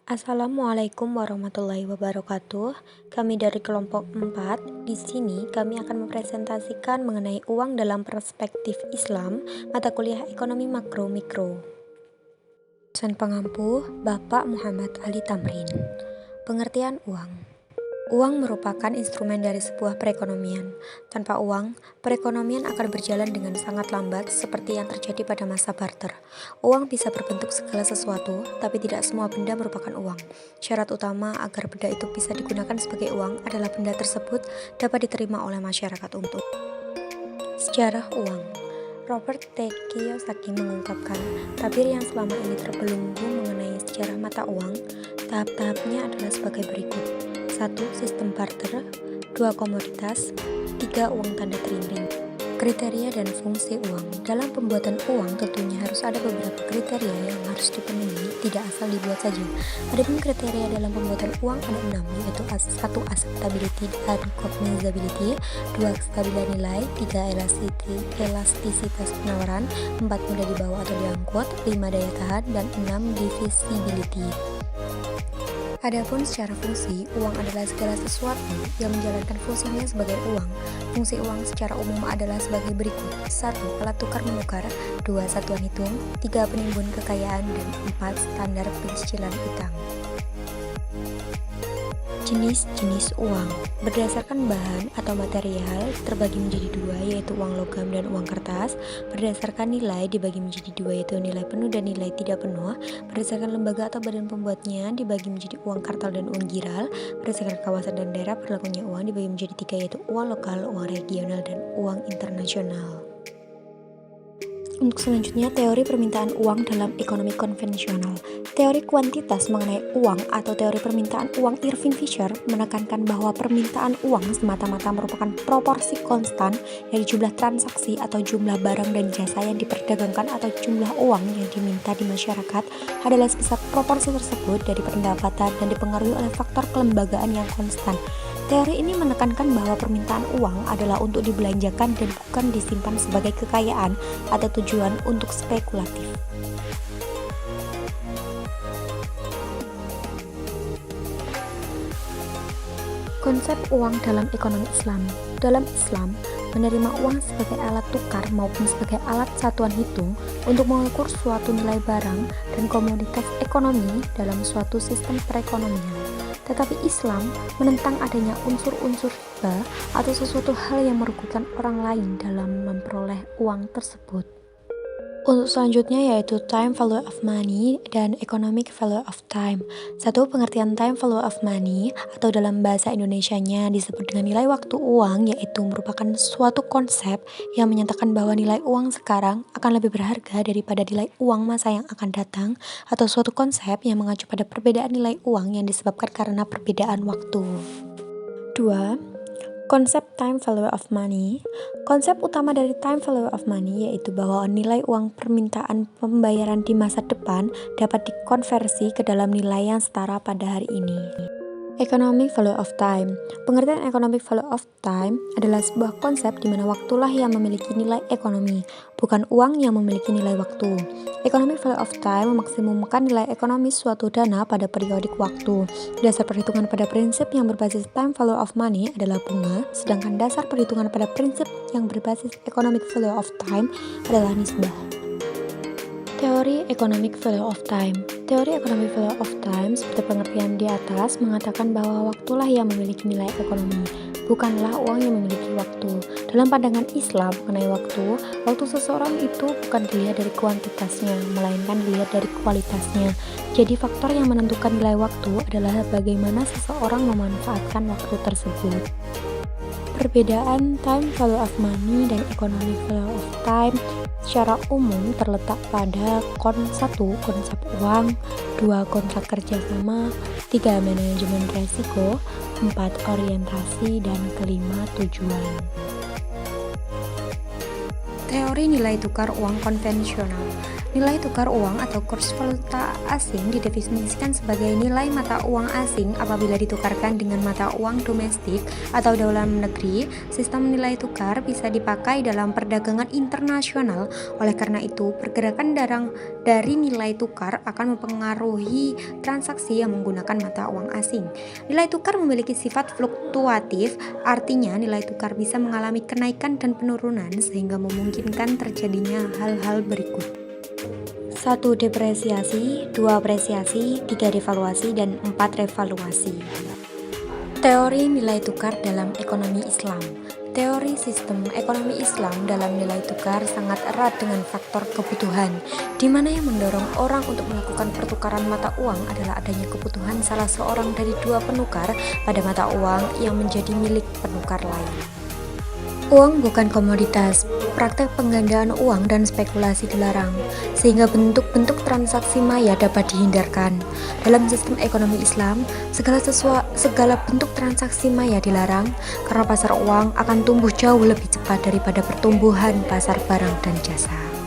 Assalamualaikum warahmatullahi wabarakatuh. Kami dari kelompok 4. Di sini kami akan mempresentasikan mengenai uang dalam perspektif Islam, mata kuliah Ekonomi Makro Mikro. Dosen pengampu Bapak Muhammad Ali Tamrin. Pengertian uang. Uang merupakan instrumen dari sebuah perekonomian. Tanpa uang, perekonomian akan berjalan dengan sangat lambat seperti yang terjadi pada masa barter. Uang bisa berbentuk segala sesuatu, tapi tidak semua benda merupakan uang. Syarat utama agar benda itu bisa digunakan sebagai uang adalah benda tersebut dapat diterima oleh masyarakat umum. Sejarah uang. Robert T. Kiyosaki mengungkapkan tabir yang selama ini terbelenggu mengenai sejarah mata uang. Tahap-tahapnya adalah sebagai berikut. 1. Sistem barter. 2. Komoditas. 3. Uang tanda timbring. Kriteria dan fungsi uang. Dalam pembuatan uang tentunya harus ada beberapa kriteria yang harus dipenuhi, tidak asal dibuat saja. Adapun kriteria dalam pembuatan uang ada 6, yaitu 1. Acceptability dan cognizability, 2. Kestabilan nilai, 3. Elastisitas penawaran, 4. Mudah dibawa atau diangkut, 5. Daya tahan, dan 6. Divisibility. Adapun secara fungsi, uang adalah segala sesuatu yang menjalankan fungsinya sebagai uang. Fungsi uang secara umum adalah sebagai berikut. 1. Alat tukar menukar. 2. Satuan hitung. 3. Penimbun kekayaan. Dan 4. Standar pencicilan utang. Jenis-jenis uang berdasarkan bahan atau material terbagi menjadi 2, yaitu uang logam dan uang kertas. Berdasarkan nilai dibagi menjadi 2, yaitu nilai penuh dan nilai tidak penuh. Berdasarkan lembaga atau badan pembuatnya dibagi menjadi uang kartal dan uang giral. Berdasarkan kawasan dan daerah berlakunya uang dibagi menjadi 3, yaitu uang lokal, uang regional, dan uang internasional. Untuk selanjutnya, teori permintaan uang dalam ekonomi konvensional. Teori kuantitas mengenai uang atau teori permintaan uang Irving Fisher menekankan bahwa permintaan uang semata-mata merupakan proporsi konstan dari jumlah transaksi atau jumlah barang dan jasa yang diperdagangkan atau jumlah uang yang diminta di masyarakat adalah sebesar proporsi tersebut dari pendapatan dan dipengaruhi oleh faktor kelembagaan yang konstan. Teori ini menekankan bahwa permintaan uang adalah untuk dibelanjakan dan bukan disimpan sebagai kekayaan atau tujuan untuk spekulatif. Konsep uang dalam ekonomi Islam. Dalam Islam, menerima uang sebagai alat tukar maupun sebagai alat satuan hitung untuk mengukur suatu nilai barang dan komoditas ekonomi dalam suatu sistem perekonomian. Tetapi Islam menentang adanya unsur-unsur riba atau sesuatu hal yang merugikan orang lain dalam memperoleh uang tersebut. Untuk selanjutnya yaitu time value of money dan economic value of time. 1. Pengertian time value of money atau dalam bahasa Indonesianya disebut dengan nilai waktu uang, yaitu merupakan suatu konsep yang menyatakan bahwa nilai uang sekarang akan lebih berharga daripada nilai uang masa yang akan datang, atau suatu konsep yang mengacu pada perbedaan nilai uang yang disebabkan karena perbedaan waktu. 2. Konsep time value of money. Konsep utama dari time value of money yaitu bahwa nilai uang permintaan pembayaran di masa depan dapat dikonversi ke dalam nilai yang setara pada hari ini. Economic value of time. Pengertian economic value of time adalah sebuah konsep di mana waktulah yang memiliki nilai ekonomi, bukan uang yang memiliki nilai waktu. Economic value of time memaksimumkan nilai ekonomis suatu dana pada periodik waktu. Dasar perhitungan pada prinsip yang berbasis time value of money adalah bunga, sedangkan dasar perhitungan pada prinsip yang berbasis economic value of time adalah nisbah. Teori economic value of time. Teori economic value of time seperti pengertian di atas mengatakan bahwa waktulah yang memiliki nilai ekonomi, bukanlah uang yang memiliki waktu. Dalam pandangan Islam mengenai waktu seseorang itu bukan dilihat dari kuantitasnya, melainkan dilihat dari kualitasnya. Jadi faktor yang menentukan nilai waktu adalah bagaimana seseorang memanfaatkan waktu tersebut. Perbedaan time value of money dan economic value of time secara umum terletak pada 1. Konsep uang, 2. Kontrak kerjasama, 3. Manajemen resiko, 4. Orientasi, dan 5. Tujuan. Teori nilai tukar uang konvensional. Nilai tukar uang atau kurs valuta asing didefinisikan sebagai nilai mata uang asing apabila ditukarkan dengan mata uang domestik atau dalam negeri. Sistem nilai tukar bisa dipakai dalam perdagangan internasional. Oleh karena itu, pergerakan dari nilai tukar akan mempengaruhi transaksi yang menggunakan mata uang asing. Nilai tukar memiliki sifat fluktuatif, artinya nilai tukar bisa mengalami kenaikan dan penurunan sehingga memungkinkan terjadinya hal-hal berikut. 1. Depresiasi, 2. Apresiasi, 3. Devaluasi, dan 4. revaluasi. Teori nilai tukar dalam ekonomi Islam. Teori sistem ekonomi Islam dalam nilai tukar sangat erat dengan faktor kebutuhan, di mana yang mendorong orang untuk melakukan pertukaran mata uang adalah adanya kebutuhan salah seorang dari dua penukar pada mata uang yang menjadi milik penukar lain. Uang bukan komoditas. Praktek penggandaan uang dan spekulasi dilarang, sehingga bentuk-bentuk transaksi maya dapat dihindarkan. Dalam sistem ekonomi Islam, segala bentuk transaksi maya dilarang karena pasar uang akan tumbuh jauh lebih cepat daripada pertumbuhan pasar barang dan jasa.